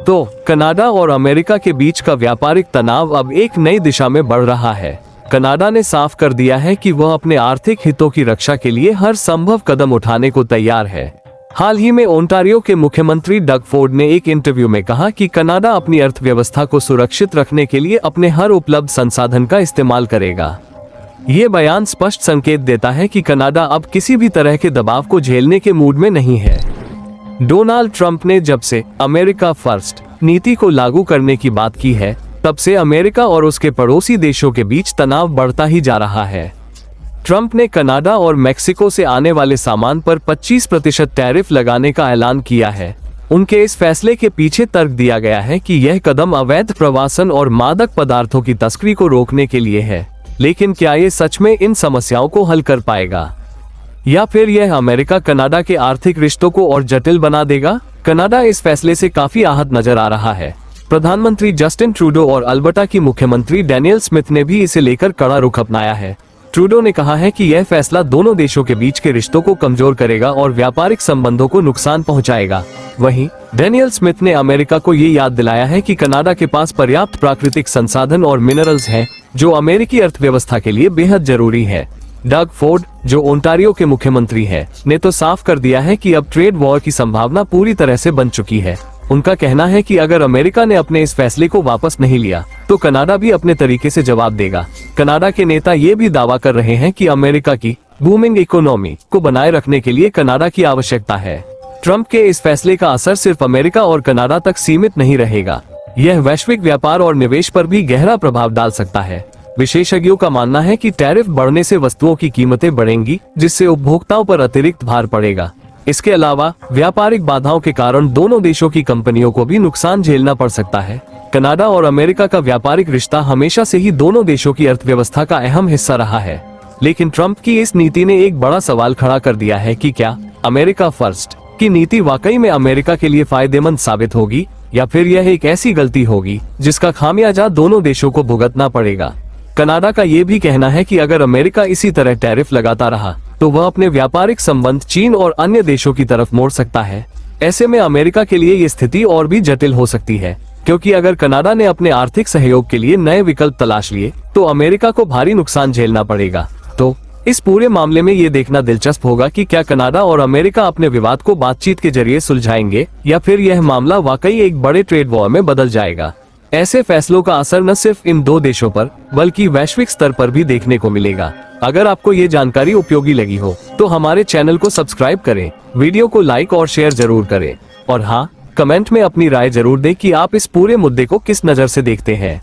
तो कनाडा और अमेरिका के बीच का व्यापारिक तनाव अब एक नई दिशा में बढ़ रहा है। कनाडा ने साफ कर दिया है कि वह अपने आर्थिक हितों की रक्षा के लिए हर संभव कदम उठाने को तैयार है। हाल ही में ओंटारियो के मुख्यमंत्री डग फोर्ड ने एक इंटरव्यू में कहा कि कनाडा अपनी अर्थव्यवस्था को सुरक्षित रखने के लिए अपने हर उपलब्ध संसाधन का इस्तेमाल करेगा। ये बयान स्पष्ट संकेत देता है कि कनाडा अब किसी भी तरह के दबाव को झेलने के मूड में नहीं है। डोनाल्ड ट्रंप ने जब से अमेरिका फर्स्ट नीति को लागू करने की बात की है, तब से अमेरिका और उसके पड़ोसी देशों के बीच तनाव बढ़ता ही जा रहा है। ट्रंप ने कनाडा और मेक्सिको से आने वाले सामान पर 25% टैरिफ लगाने का ऐलान किया है। उनके इस फैसले के पीछे तर्क दिया गया है कि यह कदम अवैध प्रवासन और मादक पदार्थों की तस्करी को रोकने के लिए है। लेकिन क्या ये सच में इन समस्याओं को हल कर पाएगा, या फिर यह अमेरिका कनाडा के आर्थिक रिश्तों को और जटिल बना देगा? कनाडा इस फैसले से काफी आहत नजर आ रहा है। प्रधानमंत्री जस्टिन ट्रूडो और अल्बर्टा की मुख्यमंत्री डैनियल स्मिथ ने भी इसे लेकर कड़ा रुख अपनाया है। ट्रूडो ने कहा है कि यह फैसला दोनों देशों के बीच के रिश्तों को कमजोर करेगा और व्यापारिक संबंधों को नुकसान पहुंचाएगा। वहीं डैनियल स्मिथ ने अमेरिका को ये याद दिलाया है कि कनाडा के पास पर्याप्त प्राकृतिक संसाधन और मिनरल्स हैं, जो अमेरिकी अर्थव्यवस्था के लिए बेहद जरूरी है। डग फोर्ड, जो ओंटारियो के मुख्यमंत्री हैं, ने तो साफ कर दिया है कि अब ट्रेड वॉर की संभावना पूरी तरह से बन चुकी है। उनका कहना है कि अगर अमेरिका ने अपने इस फैसले को वापस नहीं लिया तो कनाडा भी अपने तरीके से जवाब देगा। कनाडा के नेता ये भी दावा कर रहे हैं कि अमेरिका की बूमिंग इकोनॉमी को बनाए रखने के लिए कनाडा की आवश्यकता है। ट्रंप के इस फैसले का असर सिर्फ अमेरिका और कनाडा तक सीमित नहीं रहेगा, यह वैश्विक व्यापार और निवेश पर भी गहरा प्रभाव डाल सकता है। विशेषज्ञों का मानना है कि टैरिफ बढ़ने से वस्तुओं की कीमतें बढ़ेंगी, जिससे उपभोक्ताओं पर अतिरिक्त भार पड़ेगा। इसके अलावा व्यापारिक बाधाओं के कारण दोनों देशों की कंपनियों को भी नुकसान झेलना पड़ सकता है। कनाडा और अमेरिका का व्यापारिक रिश्ता हमेशा से ही दोनों देशों की अर्थव्यवस्था का अहम हिस्सा रहा है। लेकिन ट्रंप की इस नीति ने एक बड़ा सवाल खड़ा कर दिया है कि क्या अमेरिका फर्स्ट की नीति वाकई में अमेरिका के लिए फायदेमंद साबित होगी, या फिर यह एक ऐसी गलती होगी जिसका खामियाजा दोनों देशों को भुगतना पड़ेगा। कनाडा का ये भी कहना है कि अगर अमेरिका इसी तरह टैरिफ लगाता रहा तो वह अपने व्यापारिक संबंध चीन और अन्य देशों की तरफ मोड़ सकता है। ऐसे में अमेरिका के लिए ये स्थिति और भी जटिल हो सकती है, क्योंकि अगर कनाडा ने अपने आर्थिक सहयोग के लिए नए विकल्प तलाश लिए तो अमेरिका को भारी नुकसान झेलना पड़ेगा। तो इस पूरे मामले में ये देखना दिलचस्प होगा कि क्या कनाडा और अमेरिका अपने विवाद को बातचीत के जरिए सुलझाएंगे, या फिर यह मामला वाकई एक बड़े ट्रेड वॉर में बदल जाएगा। ऐसे फैसलों का असर न सिर्फ इन दो देशों पर बल्कि वैश्विक स्तर पर भी देखने को मिलेगा। अगर आपको ये जानकारी उपयोगी लगी हो तो हमारे चैनल को सब्सक्राइब करें, वीडियो को लाइक और शेयर जरूर करें, और हाँ, कमेंट में अपनी राय जरूर दें कि आप इस पूरे मुद्दे को किस नज़र से देखते हैं।